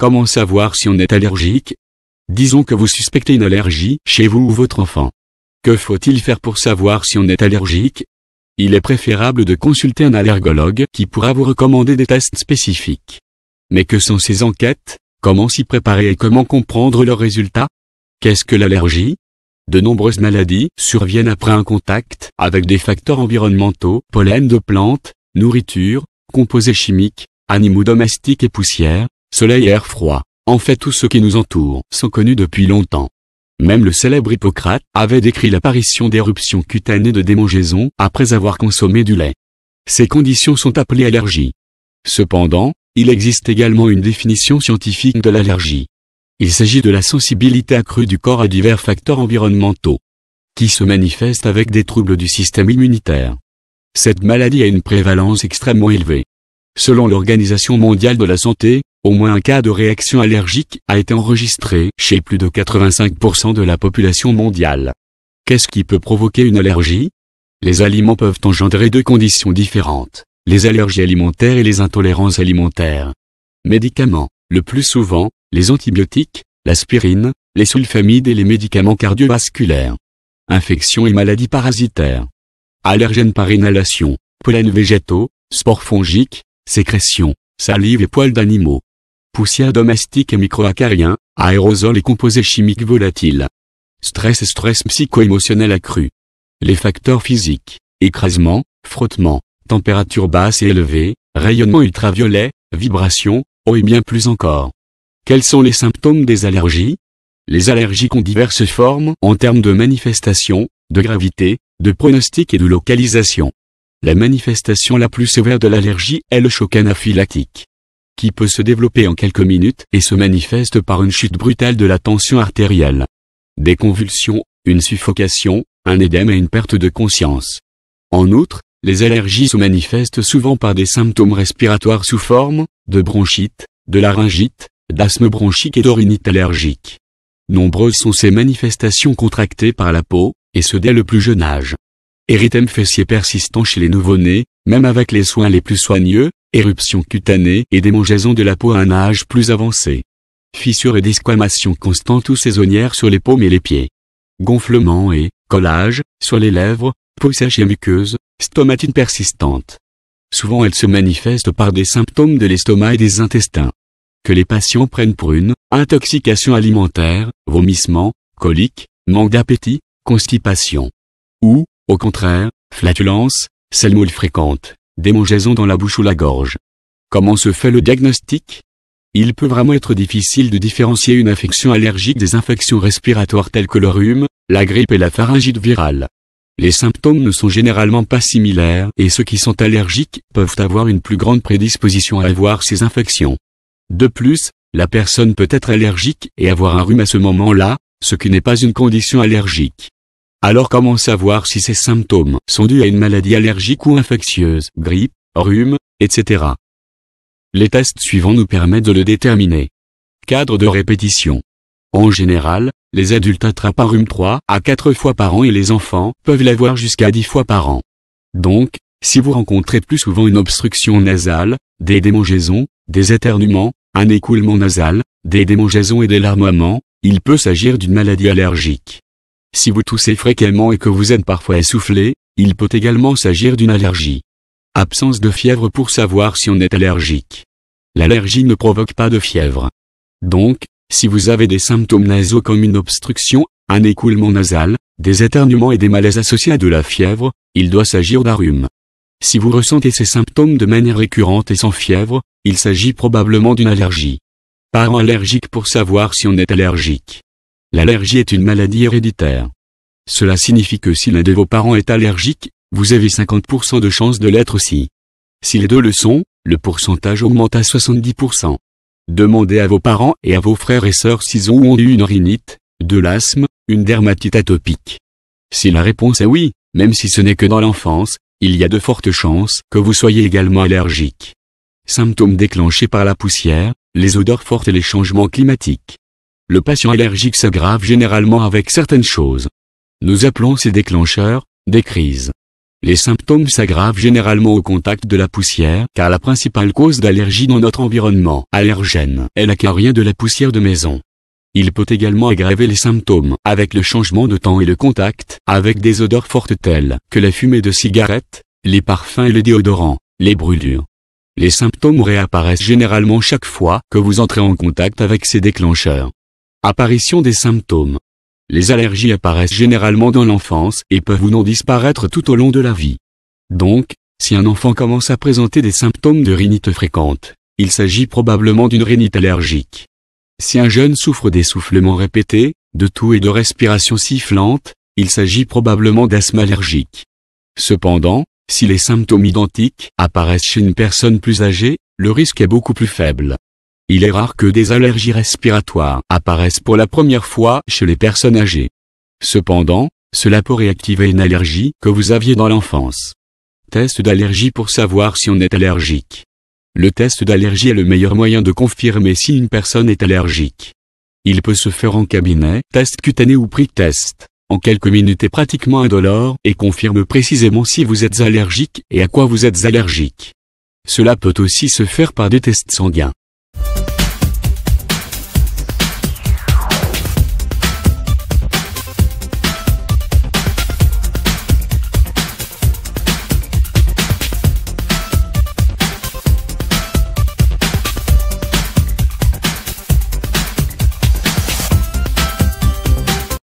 Comment savoir si on est allergique? Disons que vous suspectez une allergie chez vous ou votre enfant. Que faut-il faire pour savoir si on est allergique? Il est préférable de consulter un allergologue qui pourra vous recommander des tests spécifiques. Mais que sont ces enquêtes? Comment s'y préparer et comment comprendre leurs résultats? Qu'est-ce que l'allergie? De nombreuses maladies surviennent après un contact avec des facteurs environnementaux, pollen de plantes, nourriture, composés chimiques, animaux domestiques et poussières, soleil et air froid. En fait, tous ceux qui nous entourent sont connus depuis longtemps. Même le célèbre Hippocrate avait décrit l'apparition d'éruptions cutanées de démangeaisons après avoir consommé du lait. Ces conditions sont appelées allergies. Cependant, il existe également une définition scientifique de l'allergie. Il s'agit de la sensibilité accrue du corps à divers facteurs environnementaux, qui se manifestent avec des troubles du système immunitaire. Cette maladie a une prévalence extrêmement élevée. Selon l'Organisation mondiale de la santé, au moins un cas de réaction allergique a été enregistré chez plus de 85% de la population mondiale. Qu'est-ce qui peut provoquer une allergie? Les aliments peuvent engendrer deux conditions différentes, les allergies alimentaires et les intolérances alimentaires. Médicaments, le plus souvent, les antibiotiques, l'aspirine, les sulfamides et les médicaments cardiovasculaires. Infections et maladies parasitaires. Allergènes par inhalation, pollens végétaux, spores fongiques, sécrétions, salive et poils d'animaux. Poussières domestiques et microacariens, aérosols et composés chimiques volatiles. Stress et stress psycho-émotionnel accru. Les facteurs physiques, écrasement, frottement, température basse et élevée, rayonnement ultraviolet, vibrations, eau et bien plus encore. Quels sont les symptômes des allergies? Les allergies ont diverses formes en termes de manifestation, de gravité, de pronostic et de localisation. La manifestation la plus sévère de l'allergie est le choc anaphylactique, qui peut se développer en quelques minutes et se manifeste par une chute brutale de la tension artérielle, des convulsions, une suffocation, un édème et une perte de conscience. En outre, les allergies se manifestent souvent par des symptômes respiratoires sous forme de bronchite, de laryngite, d'asthme bronchique et d'orinite allergique. Nombreuses sont ces manifestations contractées par la peau, et ce dès le plus jeune âge. Érythème fessier persistant chez les nouveau-nés, même avec les soins les plus soigneux, éruptions cutanées et démangeaisons de la peau à un âge plus avancé. Fissures et desquamations constantes ou saisonnières sur les paumes et les pieds. Gonflement et collage sur les lèvres, peau sèche et muqueuse, stomatine persistante. Souvent elles se manifestent par des symptômes de l'estomac et des intestins, que les patients prennent pour une intoxication alimentaire, vomissements, coliques, manque d'appétit, constipation. Ou, au contraire, flatulence, salmoules fréquentes, démangeaisons dans la bouche ou la gorge. Comment se fait le diagnostic? Il peut vraiment être difficile de différencier une infection allergique des infections respiratoires telles que le rhume, la grippe et la pharyngite virale. Les symptômes ne sont généralement pas similaires et ceux qui sont allergiques peuvent avoir une plus grande prédisposition à avoir ces infections. De plus, la personne peut être allergique et avoir un rhume à ce moment-là, ce qui n'est pas une condition allergique. Alors comment savoir si ces symptômes sont dus à une maladie allergique ou infectieuse, grippe, rhume, etc. Les tests suivants nous permettent de le déterminer. Cadre de répétition. En général, les adultes attrapent un rhume 3 à 4 fois par an et les enfants peuvent l'avoir jusqu'à 10 fois par an. Donc, si vous rencontrez plus souvent une obstruction nasale, des démangeaisons, des éternuements, un écoulement nasal, des démangeaisons et des larmoiements, il peut s'agir d'une maladie allergique. Si vous toussez fréquemment et que vous êtes parfois essoufflé, il peut également s'agir d'une allergie. Absence de fièvre pour savoir si on est allergique. L'allergie ne provoque pas de fièvre. Donc, si vous avez des symptômes nasaux comme une obstruction, un écoulement nasal, des éternuements et des malaises associés à de la fièvre, il doit s'agir d'un rhume. Si vous ressentez ces symptômes de manière récurrente et sans fièvre, il s'agit probablement d'une allergie. Parents allergiques pour savoir si on est allergique. L'allergie est une maladie héréditaire. Cela signifie que si l'un de vos parents est allergique, vous avez 50% de chances de l'être aussi. Si les deux le sont, le pourcentage augmente à 70%. Demandez à vos parents et à vos frères et sœurs s'ils ont ou ont eu une rhinite, de l'asthme, une dermatite atopique. Si la réponse est oui, même si ce n'est que dans l'enfance, il y a de fortes chances que vous soyez également allergique. Symptômes déclenchés par la poussière, les odeurs fortes et les changements climatiques. Le patient allergique s'aggrave généralement avec certaines choses. Nous appelons ces déclencheurs des crises. Les symptômes s'aggravent généralement au contact de la poussière car la principale cause d'allergie dans notre environnement allergène est l'acarien de la poussière de maison. Il peut également aggraver les symptômes avec le changement de temps et le contact avec des odeurs fortes telles que la fumée de cigarettes, les parfums et les déodorants, les brûlures. Les symptômes réapparaissent généralement chaque fois que vous entrez en contact avec ces déclencheurs. Apparition des symptômes. Les allergies apparaissent généralement dans l'enfance et peuvent ou non disparaître tout au long de la vie. Donc, si un enfant commence à présenter des symptômes de rhinite fréquente, il s'agit probablement d'une rhinite allergique. Si un jeune souffre d'essoufflements répétés, de toux et de respiration sifflante, il s'agit probablement d'asthme allergique. Cependant, si les symptômes identiques apparaissent chez une personne plus âgée, le risque est beaucoup plus faible. Il est rare que des allergies respiratoires apparaissent pour la première fois chez les personnes âgées. Cependant, cela peut réactiver une allergie que vous aviez dans l'enfance. Test d'allergie pour savoir si on est allergique. Le test d'allergie est le meilleur moyen de confirmer si une personne est allergique. Il peut se faire en cabinet, test cutané ou prick test. En quelques minutes est pratiquement indolore et confirme précisément si vous êtes allergique et à quoi vous êtes allergique. Cela peut aussi se faire par des tests sanguins.